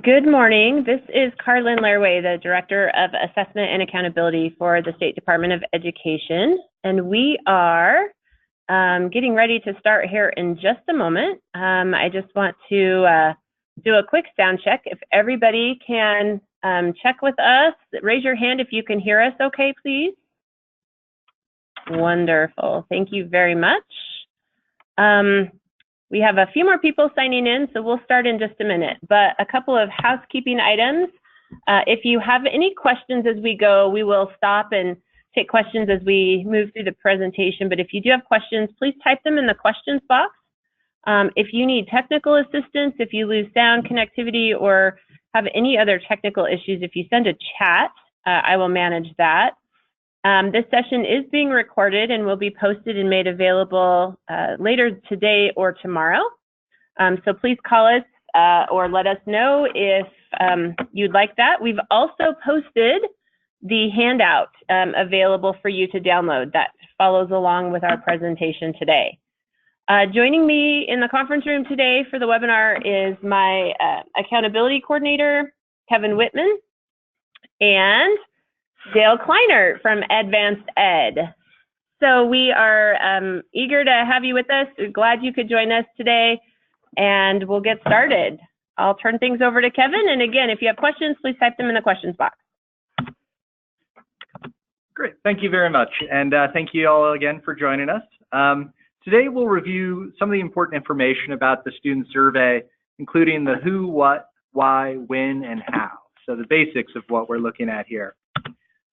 Good morning. This is Carlin Lairway, the Director of Assessment and Accountability for the State Department of Education. And we are getting ready to start here in just a moment. I just want to do a quick sound check. If everybody can check with us, raise your hand if you can hear us okay, please. Wonderful. Thank you very much. We have a few more people signing in, so we'll start in just a minute. But a couple of housekeeping items. If you have any questions as we go, we will stop and take questions as we move through the presentation. But if you do have questions, please type them in the questions box. If you need technical assistance, if you lose sound connectivity or have any other technical issues, if you send a chat, I will manage that. This session is being recorded and will be posted and made available later today or tomorrow. So please call us or let us know if you'd like that. We've also posted the handout available for you to download that follows along with our presentation today. Joining me in the conference room today for the webinar is my accountability coordinator, Kevin Whitman, and Dale Kleiner from Advanced Ed. So we are eager to have you with us. We're glad you could join us today, and we'll get started. I'll turn things over to Kevin, and again, if you have questions, please type them in the questions box. Great, thank you very much, and thank you all again for joining us. Today we'll review some of the important information about the student survey, including the who, what, why, when, and how. So the basics of what we're looking at here.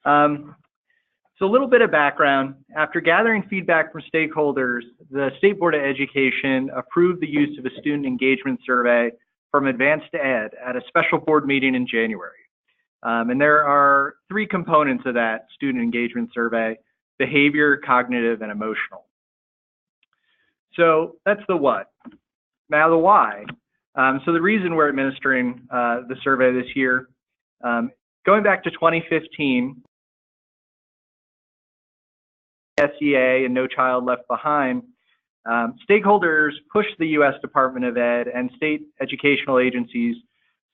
So a little bit of background. After gathering feedback from stakeholders, the State Board of Education approved the use of a student engagement survey from Advanced Ed at a special board meeting in January. And there are three components of that student engagement survey: behavior, cognitive, and emotional. So that's the what. Now the why. So the reason we're administering the survey this year, going back to 2015, SEA and No Child Left Behind, stakeholders pushed the U.S. Department of Ed and state educational agencies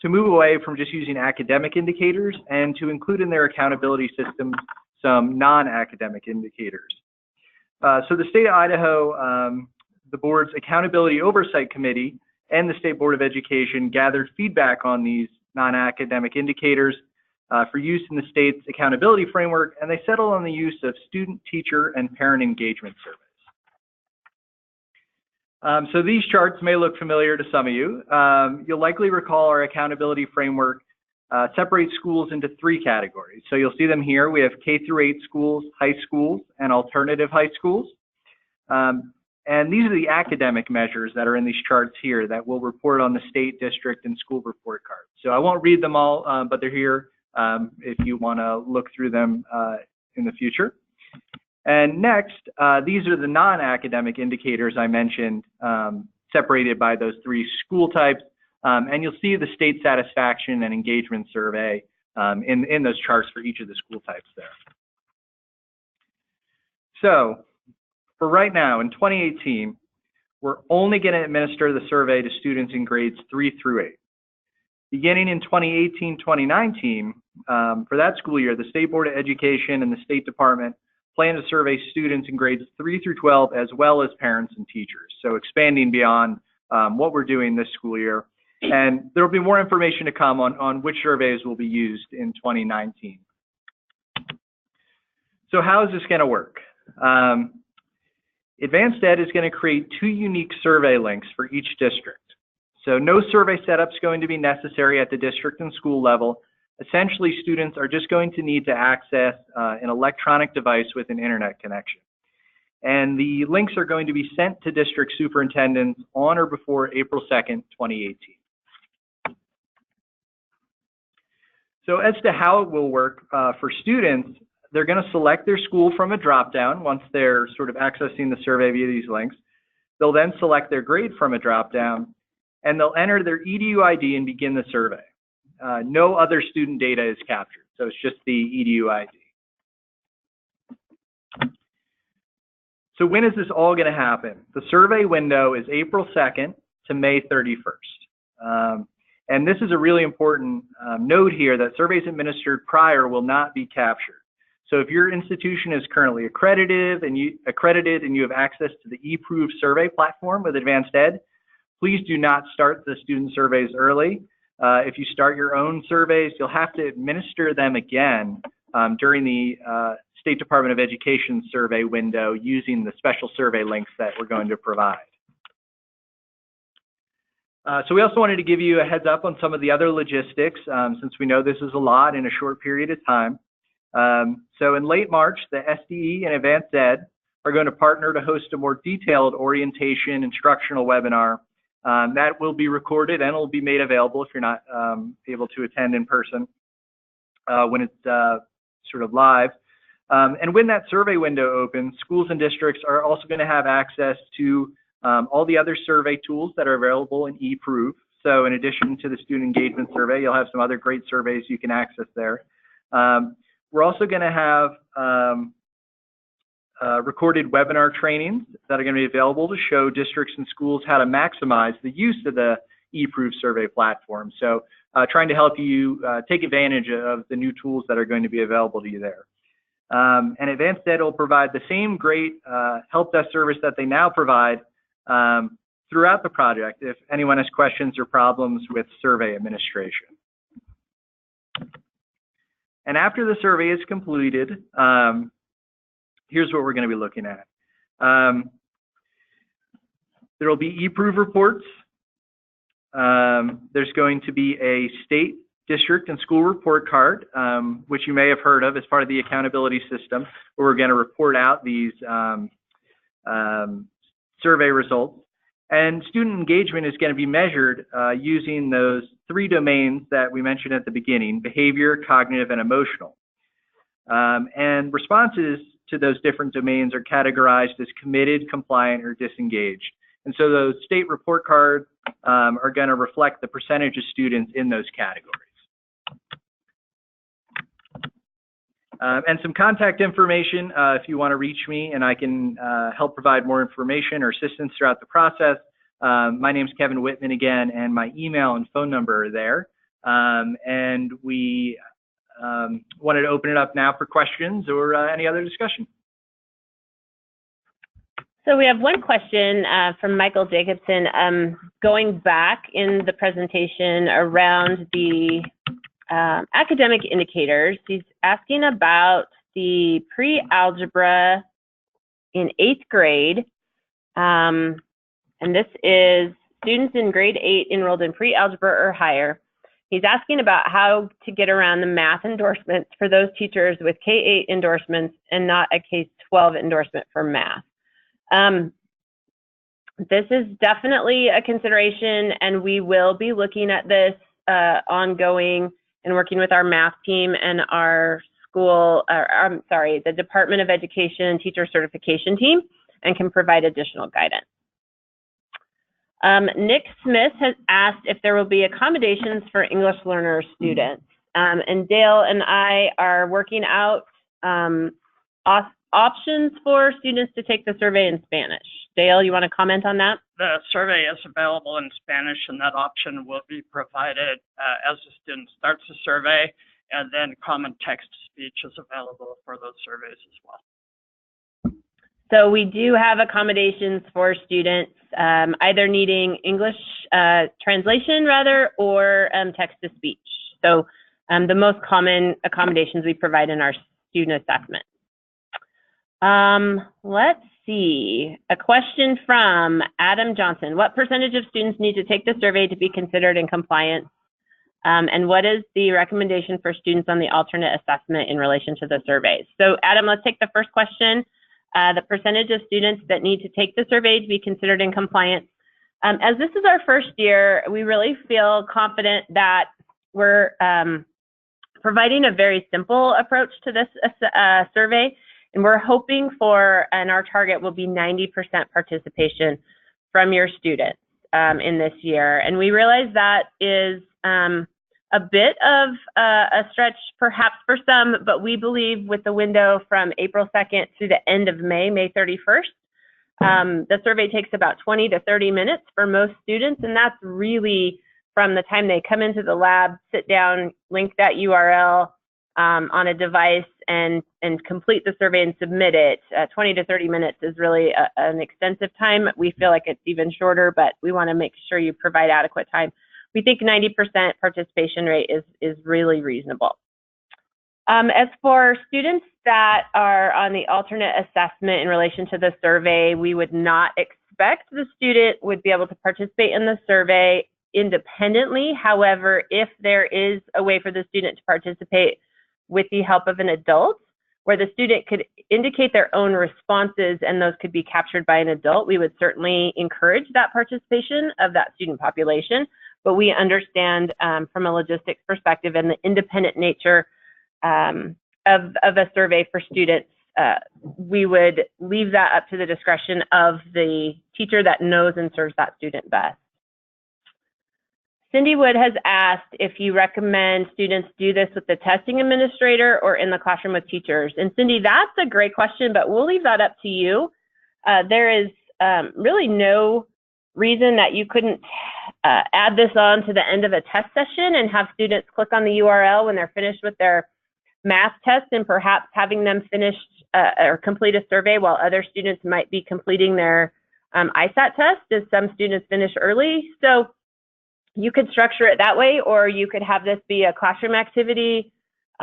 to move away from just using academic indicators and to include in their accountability systems some non-academic indicators. So the state of Idaho, the board's Accountability Oversight Committee and the State Board of Education gathered feedback on these non-academic indicators for use in the state's accountability framework, and they settled on the use of student, teacher, and parent engagement surveys. So these charts may look familiar to some of you. You'll likely recall our accountability framework separates schools into three categories. So you'll see them here. We have K-8 schools, high schools, and alternative high schools. And these are the academic measures that are in these charts here that we'll report on the state, district, and school report cards. So I won't read them all, but they're here if you want to look through them in the future. And next, these are the non-academic indicators I mentioned, separated by those three school types. And you'll see the state satisfaction and engagement survey in those charts for each of the school types there. So for right now, in 2018, we're only going to administer the survey to students in grades 3 through 8. Beginning in 2018-2019, for that school year, the State Board of Education and the State Department plan to survey students in grades 3 through 12, as well as parents and teachers. So expanding beyond what we're doing this school year. And there will be more information to come on which surveys will be used in 2019. So how is this going to work? Advanced Ed is going to create two unique survey links for each district. So no survey setup is going to be necessary at the district and school level. Essentially, students are just going to need to access an electronic device with an internet connection. And the links are going to be sent to district superintendents on or before April 2nd, 2018. So as to how it will work for students, they're going to select their school from a dropdown once they're sort of accessing the survey via these links. They'll then select their grade from a dropdown, and they'll enter their EDU ID and begin the survey. No other student data is captured, so it's just the EDU ID. So when is this all going to happen? The survey window is April 2nd to May 31st. And this is a really important note here, that surveys administered prior will not be captured. So if your institution is currently accredited and you have access to the eProve survey platform with Advanced Ed, please do not start the student surveys early. If you start your own surveys, you'll have to administer them again during the State Department of Education survey window using the special survey links that we're going to provide. So we also wanted to give you a heads up on some of the other logistics, since we know this is a lot in a short period of time. So in late March, the SDE and Advanced Ed are going to partner to host a more detailed orientation instructional webinar that will be recorded and will be made available if you're not able to attend in person when it's sort of live. And when that survey window opens, schools and districts are also going to have access to all the other survey tools that are available in eProve. So in addition to the student engagement survey, you'll have some other great surveys you can access there. We're also going to have recorded webinar trainings that are going to be available to show districts and schools how to maximize the use of the eProve survey platform. So trying to help you take advantage of the new tools that are going to be available to you there. And Advanced Ed will provide the same great help desk service that they now provide throughout the project if anyone has questions or problems with survey administration. And after the survey is completed, here's what we're going to be looking at. There will be eProve reports. There's going to be a state, district, and school report card, which you may have heard of as part of the accountability system, where we're going to report out these survey results. And student engagement is going to be measured using those 3 domains that we mentioned at the beginning: behavior, cognitive, and emotional. And responses to those different domains are categorized as committed, compliant, or disengaged. And so those state report cards are going to reflect the percentage of students in those categories. And some contact information if you want to reach me and I can help provide more information or assistance throughout the process. My name's Kevin Whitman again, and my email and phone number are there. And we wanted to open it up now for questions or any other discussion. So we have one question from Michael Jacobson, going back in the presentation around the academic indicators. He's asking about the pre-algebra in 8th grade. And this is students in grade 8 enrolled in pre-algebra or higher. He's asking about how to get around the math endorsements for those teachers with K-8 endorsements and not a K-12 endorsement for math. This is definitely a consideration, and we will be looking at this ongoing and working with our math team and our school, the Department of Education teacher certification team, and can provide additional guidance. Nick Smith has asked if there will be accommodations for English learner students. And Dale and I are working out options for students to take the survey in Spanish. Dale, you want to comment on that? The survey is available in Spanish, and that option will be provided as the student starts the survey, and then common text-to-speech is available for those surveys as well. So we do have accommodations for students either needing English translation or text-to-speech. So the most common accommodations we provide in our student assessment. Let's see, a question from Adam Johnson. What percentage of students need to take the survey to be considered in compliance? And what is the recommendation for students on the alternate assessment in relation to the surveys? So Adam, let's take the first question. The percentage of students that need to take the survey to be considered in compliance. As this is our first year, we really feel confident that we're providing a very simple approach to this survey. And we're hoping for, and our target will be 90% participation from your students in this year. And we realize that is a bit of a stretch perhaps for some, but we believe with the window from April 2nd through the end of May 31st, the survey takes about 20 to 30 minutes for most students, and that's really from the time they come into the lab, sit down, link that URL on a device, and complete the survey and submit it. 20 to 30 minutes is really an extensive time. We feel like it's even shorter, but we want to make sure you provide adequate time. We think 90% participation rate is really reasonable. As for students that are on the alternate assessment in relation to the survey, we would not expect the student would be able to participate in the survey independently. However, if there is a way for the student to participate with the help of an adult, where the student could indicate their own responses and those could be captured by an adult, we would certainly encourage that participation of that student population. But we understand from a logistics perspective and the independent nature of a survey for students, we would leave that up to the discretion of the teacher that knows and serves that student best. Cindy Wood has asked if you recommend students do this with the testing administrator or in the classroom with teachers. And Cindy, that's a great question, but we'll leave that up to you. There is really no reason that you couldn't add this on to the end of a test session and have students click on the URL when they're finished with their math test, and perhaps having them finish or complete a survey while other students might be completing their ISAT test, as some students finish early. So you could structure it that way, or you could have this be a classroom activity.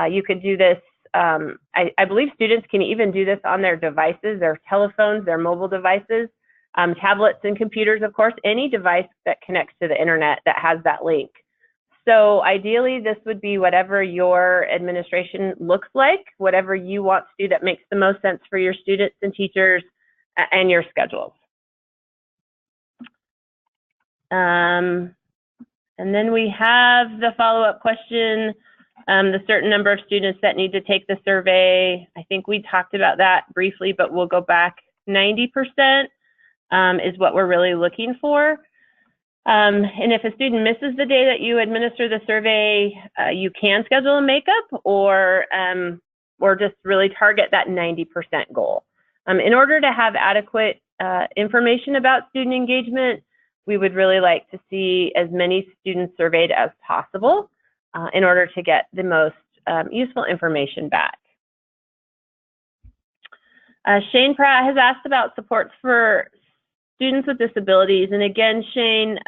You could do this, I believe students can even do this on their devices, their telephones, their mobile devices, tablets and computers, of course, any device that connects to the internet that has that link. So ideally, this would be whatever your administration looks like, whatever you want to do that makes the most sense for your students and teachers and your schedules. And then we have the follow-up question, the certain number of students that need to take the survey. I think we talked about that briefly, but we'll go back. 90% is what we're really looking for. And if a student misses the day that you administer the survey, you can schedule a makeup or just really target that 90% goal. In order to have adequate information about student engagement, we would really like to see as many students surveyed as possible in order to get the most useful information back. Shane Pratt has asked about supports for students with disabilities. And again, Shane,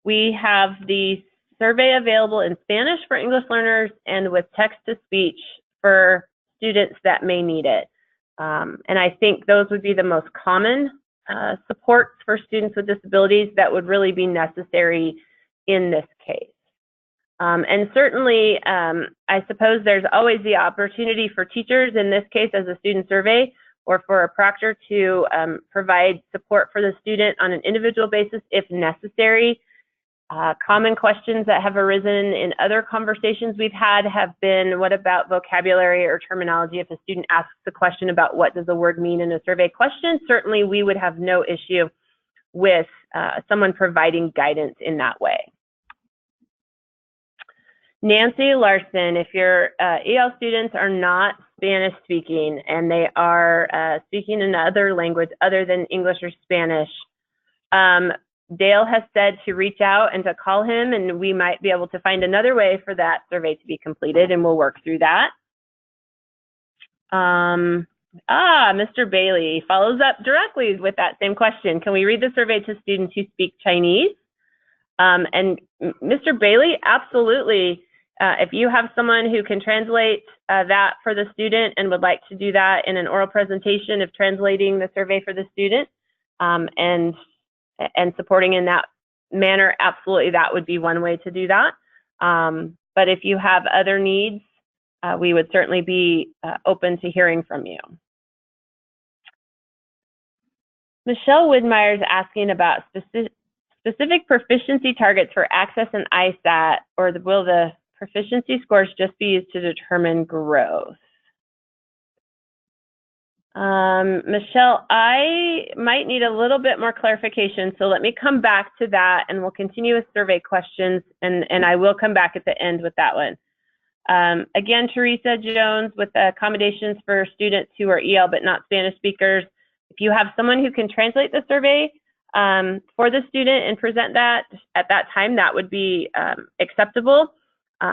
we have the survey available in Spanish for English learners and with text-to-speech for students that may need it. And I think those would be the most common supports for students with disabilities that would really be necessary in this case. And certainly, I suppose there's always the opportunity for teachers, in this case as a student survey, or for a proctor to provide support for the student on an individual basis if necessary. Common questions that have arisen in other conversations we've had have been, what about vocabulary or terminology? If a student asks a question about what does a word mean in a survey question, certainly we would have no issue with someone providing guidance in that way. Nancy Larson, if your EL students are not Spanish speaking and they are speaking another language other than English or Spanish, Dale has said to reach out and to call him, and we might be able to find another way for that survey to be completed, and we'll work through that. Mr. Bailey follows up directly with that same question. Can we read the survey to students who speak Chinese? And Mr. Bailey, absolutely. If you have someone who can translate that for the student and would like to do that in an oral presentation of translating the survey for the student and supporting in that manner, absolutely, that would be one way to do that. But if you have other needs, we would certainly be open to hearing from you. Michelle Widmeyer is asking about specific proficiency targets for Access and ISAT, or will the proficiency scores just be used to determine growth? Michelle, I might need a little bit more clarification, so let me come back to that and we'll continue with survey questions, and I will come back at the end with that one. Again, Teresa Jones, with accommodations for students who are EL but not Spanish speakers, if you have someone who can translate the survey, for the student and present that at that time, that would be acceptable.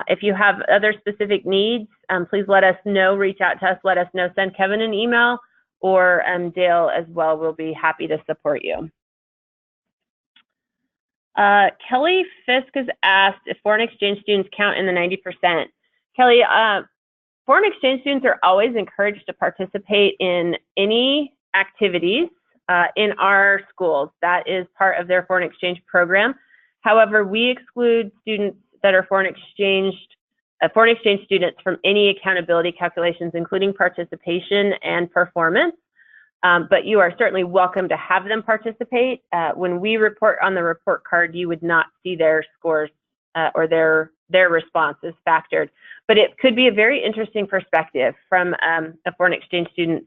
If you have other specific needs, please let us know, reach out to us, let us know, send Kevin an email, or Dale as well. We'll be happy to support you. Kelly Fisk has asked if foreign exchange students count in the 90%. Kelly, foreign exchange students are always encouraged to participate in any activities in our schools. That is part of their foreign exchange program. However, we exclude students that are foreign exchange students from any accountability calculations, including participation and performance. But you are certainly welcome to have them participate. When we report on the report card, you would not see their scores or their responses factored. But it could be a very interesting perspective from a foreign exchange student's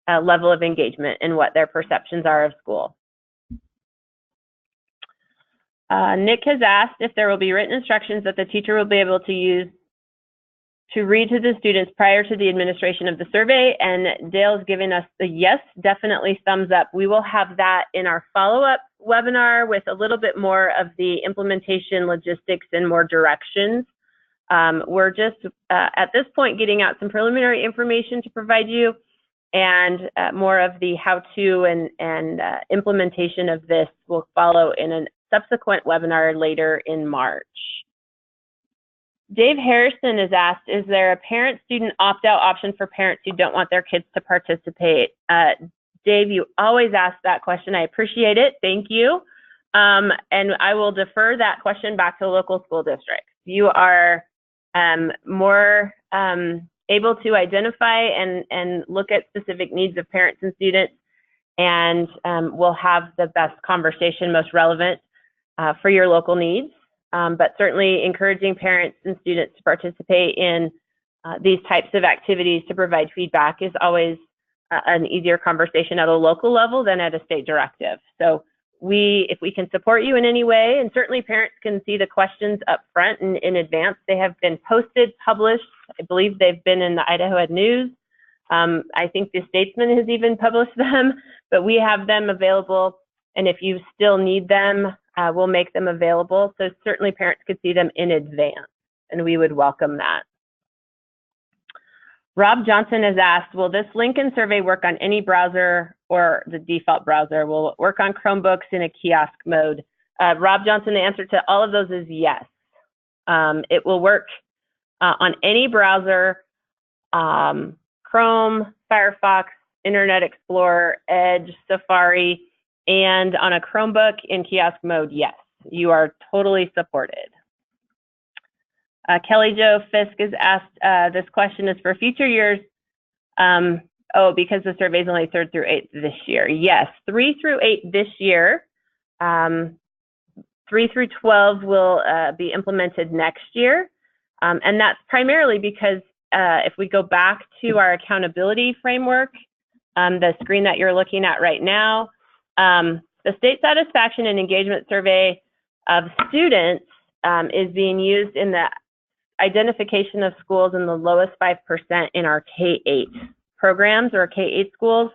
level of engagement and what their perceptions are of school. Nick has asked if there will be written instructions that the teacher will be able to use to read to the students prior to the administration of the survey, and Dale's giving us the yes, definitely thumbs up. We will have that in our follow-up webinar with a little bit more of the implementation logistics and more directions. We're just at this point getting out some preliminary information to provide you, and more of the how-to and implementation of this will follow in a subsequent webinar later in March. Dave Harrison has asked, is there a parent-student opt-out option for parents who don't want their kids to participate? Dave, you always ask that question. I appreciate it. Thank you. And I will defer that question back to local school districts. You are more able to identify and look at specific needs of parents and students, and we'll have the best conversation, most relevant for your local needs. But certainly encouraging parents and students to participate in these types of activities to provide feedback is always an easier conversation at a local level than at a state directive. So if we can support you in any way, and certainly parents can see the questions up front and in advance. They have been posted, published. I believe they've been in the Idaho Ed News. I think the Statesman has even published them, but we have them available. And if you still need them, we'll make them available. So certainly parents could see them in advance, and we would welcome that. Rob Johnson has asked, will this Lincoln survey work on any browser or the default browser? Will it work on Chromebooks in a kiosk mode? Rob Johnson, the answer to all of those is yes. It will work on any browser, Chrome, Firefox, Internet Explorer, Edge, Safari, and on a Chromebook in kiosk mode, yes, you are totally supported. Kelly Jo Fisk has asked, this question is for future years. Because the survey is only 3rd through 8th this year. Yes, 3 through 8 this year. 3 through 12 will be implemented next year. And that's primarily because if we go back to our accountability framework, the screen that you're looking at right now, the state satisfaction and engagement survey of students is being used in the identification of schools in the lowest 5% in our K-8 programs or K-8 schools,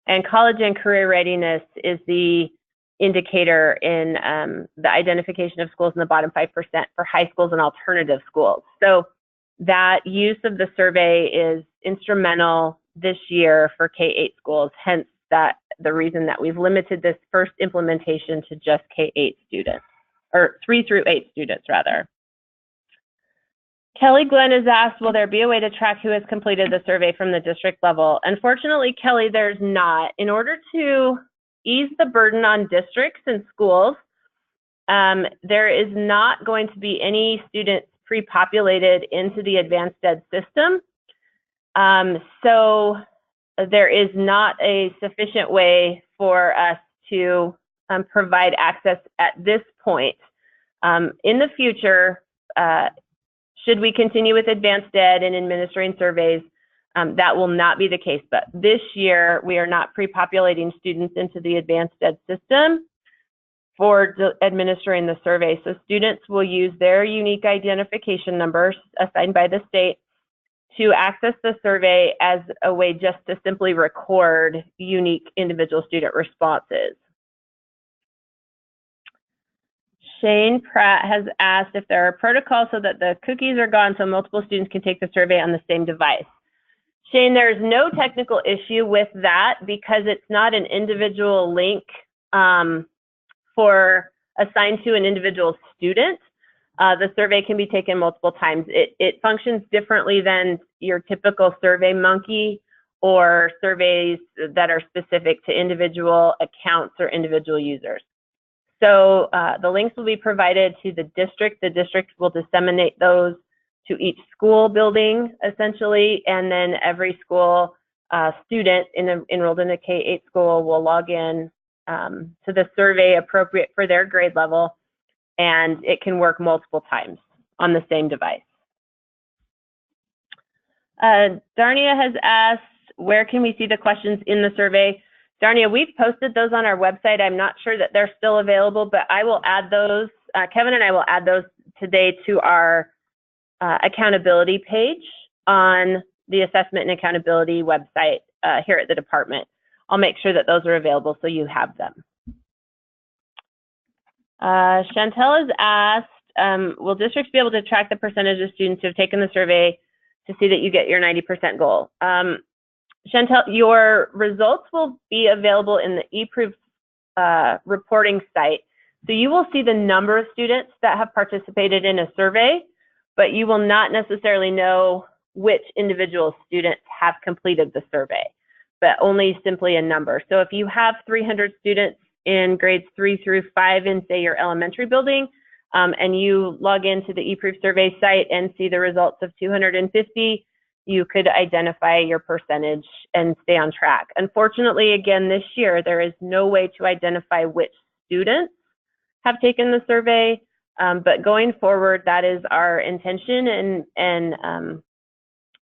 and college and career readiness is the indicator in the identification of schools in the bottom 5% for high schools and alternative schools. So that use of the survey is instrumental this year for K-8 schools, hence the reason that we've limited this first implementation to just K-8 students, or 3 through 8 students rather. Kelly Glenn has asked, will there be a way to track who has completed the survey from the district level? Unfortunately, Kelly, there's not. In order to ease the burden on districts and schools, there is not going to be any students pre-populated into the advanced ed system. So there is not a sufficient way for us to provide access at this point. In the future, should we continue with advanced ed and administering surveys, that will not be the case. But this year, we are not pre-populating students into the advanced ed system for administering the survey. So students will use their unique identification numbers assigned by the state to access the survey as a way just to simply record unique individual student responses. Shane Pratt has asked if there are protocols so that the cookies are gone so multiple students can take the survey on the same device. Shane, there's no technical issue with that because it's not an individual link assigned to an individual student. The survey can be taken multiple times. It functions differently than your typical SurveyMonkey or surveys that are specific to individual accounts or individual users. So the links will be provided to the district. The district will disseminate those to each school building, essentially, and then every school student enrolled in a K-8 school will log in to the survey appropriate for their grade level, and it can work multiple times on the same device. Darnia has asked, where can we see the questions in the survey? Darnia, we've posted those on our website. I'm not sure that they're still available, but I will add those. Kevin and I will add those today to our accountability page on the assessment and accountability website here at the department. I'll make sure that those are available so you have them. Chantel has asked, will districts be able to track the percentage of students who have taken the survey to see that you get your 90% goal? Chantel, your results will be available in the eProof reporting site. So you will see the number of students that have participated in a survey, but you will not necessarily know which individual students have completed the survey, but only simply a number. So if you have 300 students in grades 3 through 5 in, say, your elementary building, and you log into the eProof survey site and see the results of 250, you could identify your percentage and stay on track. Unfortunately, again, this year, there is no way to identify which students have taken the survey, but going forward, that is our intention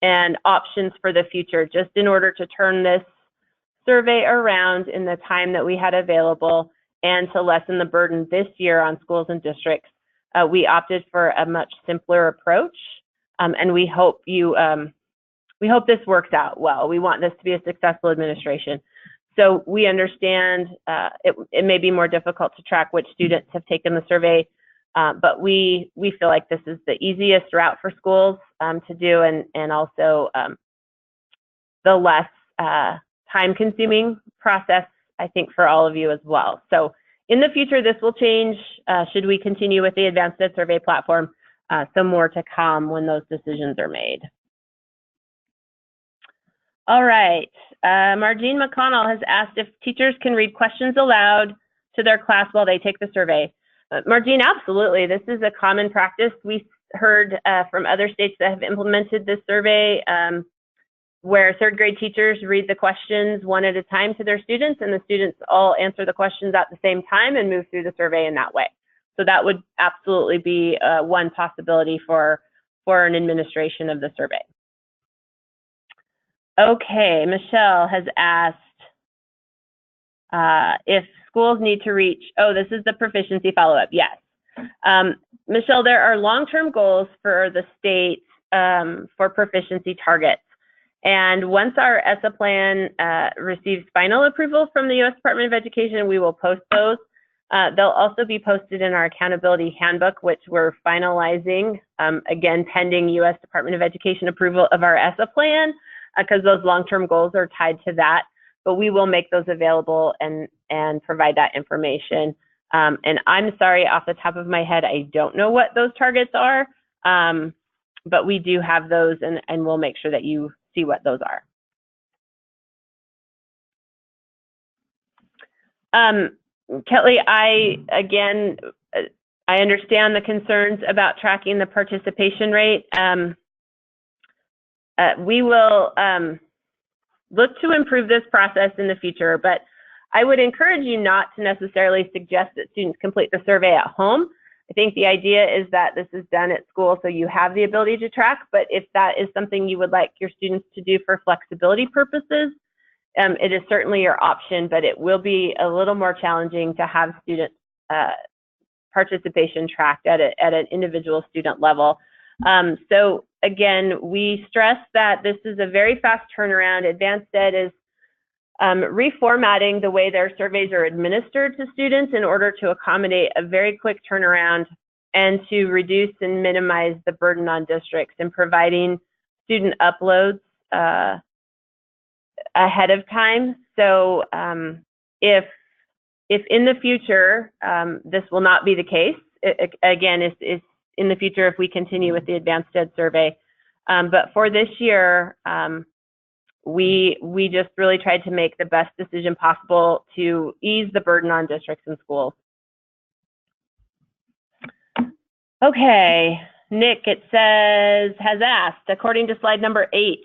and options for the future, just in order to turn this survey around in the time that we had available and to lessen the burden this year on schools and districts. We opted for a much simpler approach, and we hope this works out well. We want this to be a successful administration. So we understand it may be more difficult to track which students have taken the survey, but we feel like this is the easiest route for schools to do, and also the less time-consuming process, I think, for all of you as well. So in the future, this will change should we continue with the Advanced Ed Survey platform. So more to come when those decisions are made. All right, Margene McConnell has asked if teachers can read questions aloud to their class while they take the survey. Margene, absolutely. This is a common practice. We heard from other states that have implemented this survey where third grade teachers read the questions one at a time to their students, and the students all answer the questions at the same time and move through the survey in that way. So that would absolutely be one possibility for an administration of the survey. Okay, Michelle has asked if schools need to reach, this is the proficiency follow-up, yes. Michelle, there are long-term goals for the state for proficiency targets. And once our ESSA plan receives final approval from the U.S. Department of Education, we will post those. They'll also be posted in our accountability handbook, which we're finalizing, again, pending U.S. Department of Education approval of our ESSA plan, because those long-term goals are tied to that. But we will make those available and provide that information. And I'm sorry, off the top of my head, I don't know what those targets are, but we do have those, and we'll make sure that you see what those are. Kelly, I understand the concerns about tracking the participation rate. We will look to improve this process in the future, but I would encourage you not to necessarily suggest that students complete the survey at home. I think the idea is that this is done at school so you have the ability to track, but if that is something you would like your students to do for flexibility purposes, it is certainly your option, but it will be a little more challenging to have student participation tracked at an individual student level. So again, we stress that this is a very fast turnaround. Advanced Ed is reformatting the way their surveys are administered to students in order to accommodate a very quick turnaround and to reduce and minimize the burden on districts, and providing student uploads ahead of time. So if in the future this will not be the case, again, is in the future if we continue with the Advanced Ed survey. But for this year, we just really tried to make the best decision possible to ease the burden on districts and schools. Okay, Nick, it says, has asked, according to slide number 8,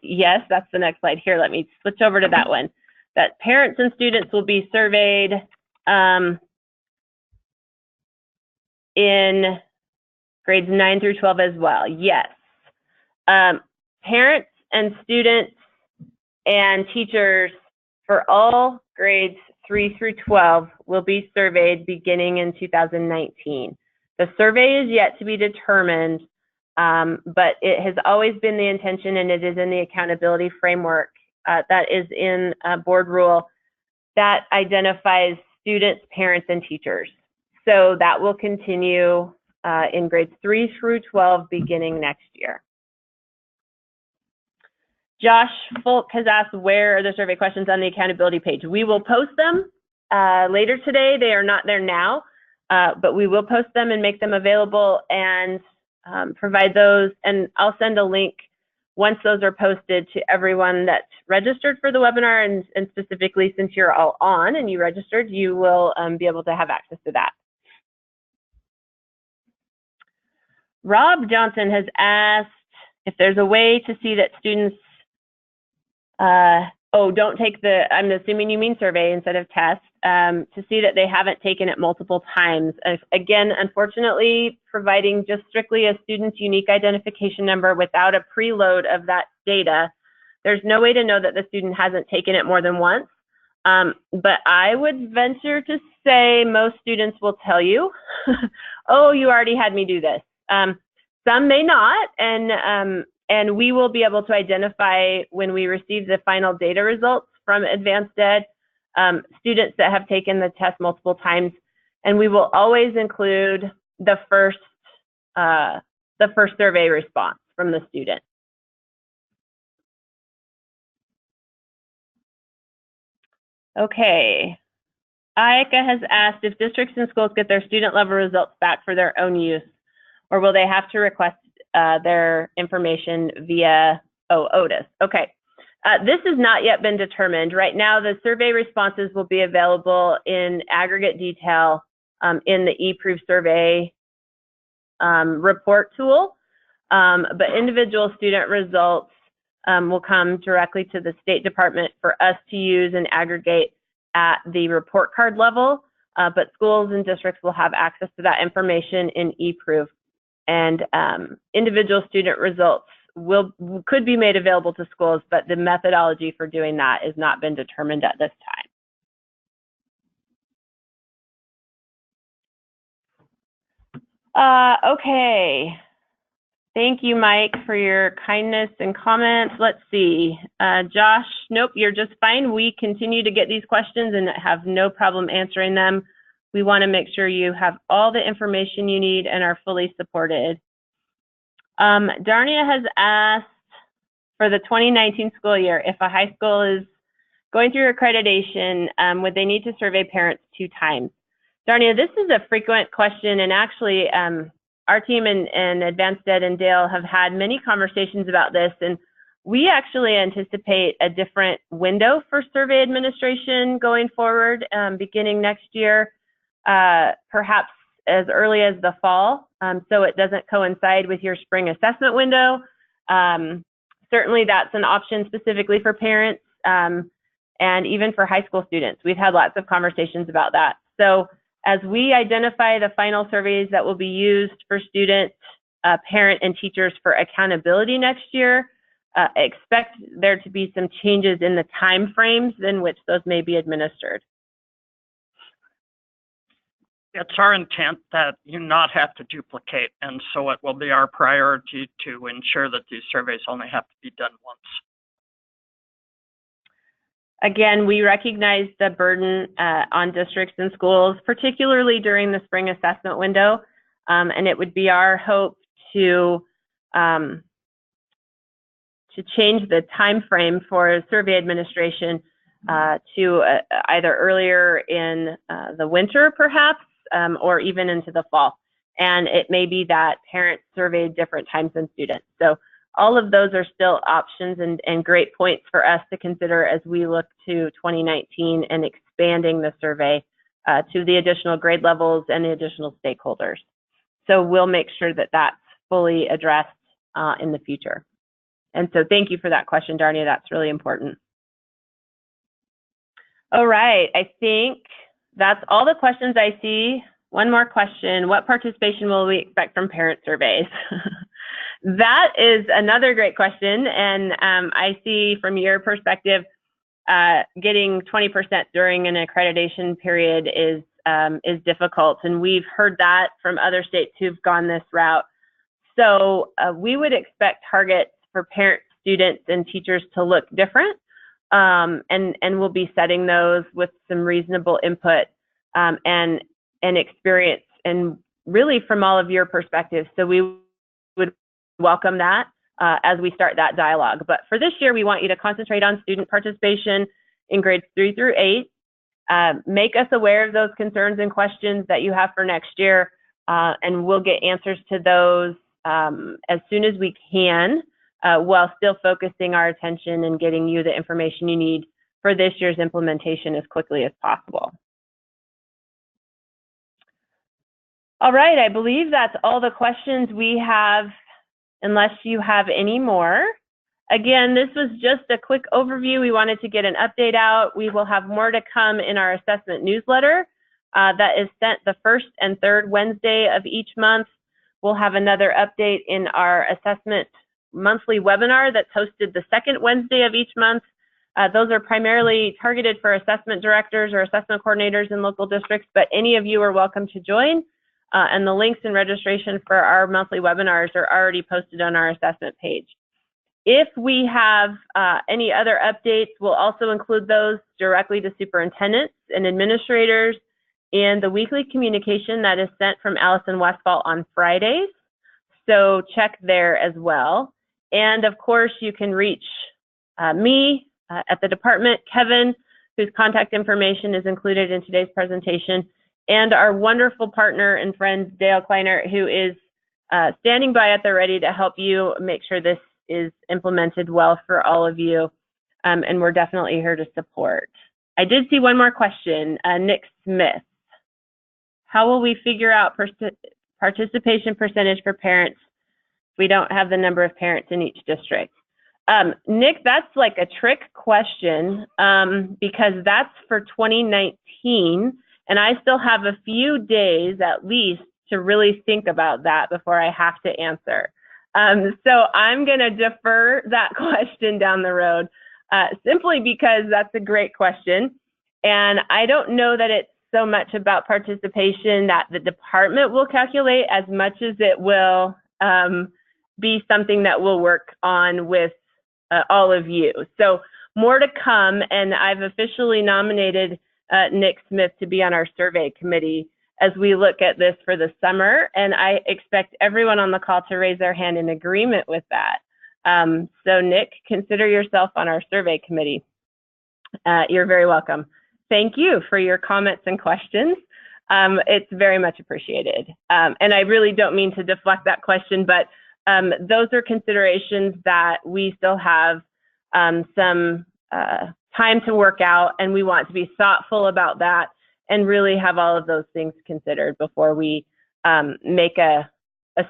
yes, that's the next slide here. Let me switch over to that one. That parents and students will be surveyed in grades 9 through 12 as well. Yes. Parents and students and teachers for all grades 3 through 12 will be surveyed beginning in 2019. The survey is yet to be determined, but it has always been the intention, and it is in the accountability framework that is in board rule that identifies students, parents, and teachers. So that will continue in grades 3 through 12 beginning next year. Josh Folk has asked, where are the survey questions on the accountability page? We will post them later today. They are not there now, but we will post them and make them available and provide those. And I'll send a link once those are posted to everyone that registered for the webinar, and specifically since you're all on and you registered, you will be able to have access to that. Rob Johnson has asked if there's a way to see that students don't take the, I'm assuming you mean survey instead of test, to see that they haven't taken it multiple times. Again, unfortunately, providing just strictly a student's unique identification number without a preload of that data, there's no way to know that the student hasn't taken it more than once. But I would venture to say most students will tell you, oh, you already had me do this. Some may not, and we will be able to identify when we receive the final data results from Advanced Ed, students that have taken the test multiple times, and we will always include the first survey response from the student. Okay, Aika has asked if districts and schools get their student level results back for their own use, or will they have to request their information via Otis? Okay, this has not yet been determined. Right now, the survey responses will be available in aggregate detail in the eProof survey report tool, but individual student results will come directly to the State Department for us to use and aggregate at the report card level, but schools and districts will have access to that information in eProof. And individual student results could be made available to schools, but the methodology for doing that has not been determined at this time. Okay, thank you, Mike, for your kindness and comments. Let's see, Josh, nope, you're just fine. We continue to get these questions and have no problem answering them. We want to make sure you have all the information you need and are fully supported. Darnia has asked, for the 2019 school year, if a high school is going through accreditation, would they need to survey parents 2 times? Darnia, this is a frequent question, and actually our team and Advanced Ed and Dale have had many conversations about this, and we actually anticipate a different window for survey administration going forward, beginning next year. Perhaps as early as the fall, so it doesn't coincide with your spring assessment window. Certainly that's an option specifically for parents and even for high school students. We've had lots of conversations about that. So as we identify the final surveys that will be used for students, parent, and teachers for accountability next year, expect there to be some changes in the time frames in which those may be administered. It's our intent that you not have to duplicate, and so it will be our priority to ensure that these surveys only have to be done once. Again, we recognize the burden on districts and schools, particularly during the spring assessment window, and it would be our hope to change the time frame for survey administration to either earlier in the winter, perhaps, or even into the fall. And it may be that parents survey different times than students. So all of those are still options and great points for us to consider as we look to 2019 and expanding the survey to the additional grade levels and the additional stakeholders. So we'll make sure that that's fully addressed in the future. And so thank you for that question, Darnia. That's really important. All right, I think that's all the questions I see. One more question: what participation will we expect from parent surveys? That is another great question, and I see from your perspective, getting 20% during an accreditation period is difficult, and we've heard that from other states who've gone this route. So we would expect targets for parents, students, and teachers to look different, and we'll be setting those with some reasonable input and experience, and really from all of your perspectives. So we would welcome that as we start that dialogue. But for this year, we want you to concentrate on student participation in grades 3 through 8. Make us aware of those concerns and questions that you have for next year, and we'll get answers to those as soon as we can, while still focusing our attention and getting you the information you need for this year's implementation as quickly as possible. All right, I believe that's all the questions we have, unless you have any more. Again, this was just a quick overview. We wanted to get an update out. We will have more to come in our assessment newsletter that is sent the first and third Wednesday of each month. We'll have another update in our assessment monthly webinar that's hosted the second Wednesday of each month. Those are primarily targeted for assessment directors or assessment coordinators in local districts, but any of you are welcome to join. And the links and registration for our monthly webinars are already posted on our assessment page. If we have any other updates, we'll also include those directly to superintendents and administrators in the weekly communication that is sent from Allison Westfall on Fridays. So check there as well. And of course, you can reach me at the department, Kevin, whose contact information is included in today's presentation, and our wonderful partner and friend, Dale Kleiner, who is standing by at the ready to help you make sure this is implemented well for all of you. And we're definitely here to support. I did see one more question, Nick Smith. How will we figure out participation percentage for parents if we don't have the number of parents in each district? Nick, that's like a trick question because that's for 2019. And I still have a few days at least to really think about that before I have to answer. So I'm going to defer that question down the road simply because that's a great question. And I don't know that it's so much about participation that the department will calculate as much as it will be something that we'll work on with all of you. So more to come, and I've officially nominated Nick Smith to be on our survey committee as we look at this for the summer, and I expect everyone on the call to raise their hand in agreement with that. So Nick, consider yourself on our survey committee. You're very welcome. Thank you for your comments and questions. It's very much appreciated. And I really don't mean to deflect that question, but those are considerations that we still have some time to work out, and we want to be thoughtful about that and really have all of those things considered before we make a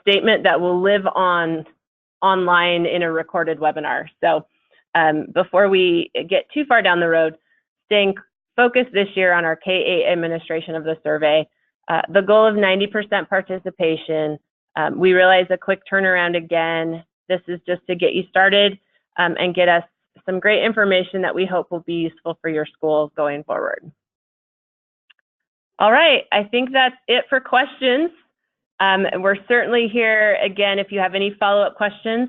statement that will live online in a recorded webinar. So before we get too far down the road, staying focused this year on our K-8 administration of the survey, the goal of 90% participation. We realize a quick turnaround again. This is just to get you started and get us some great information that we hope will be useful for your schools going forward. All right, I think that's it for questions. We're certainly here, again, if you have any follow-up questions,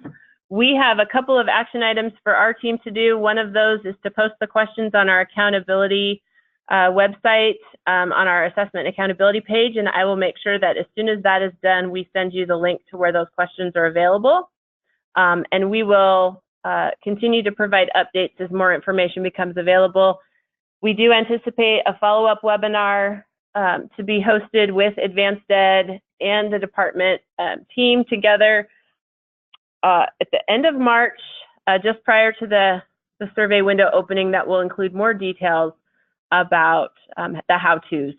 We have a couple of action items for our team to do. One of those is to post the questions on our accountability website on our assessment and accountability page, and I will make sure that as soon as that is done, we send you the link to where those questions are available. And we will continue to provide updates as more information becomes available. We do anticipate a follow-up webinar to be hosted with Advanced Ed and the department team together at the end of March, just prior to the survey window opening, that will include more details about the how-tos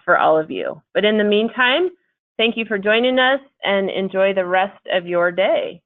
for all of you. But in the meantime, thank you for joining us and enjoy the rest of your day.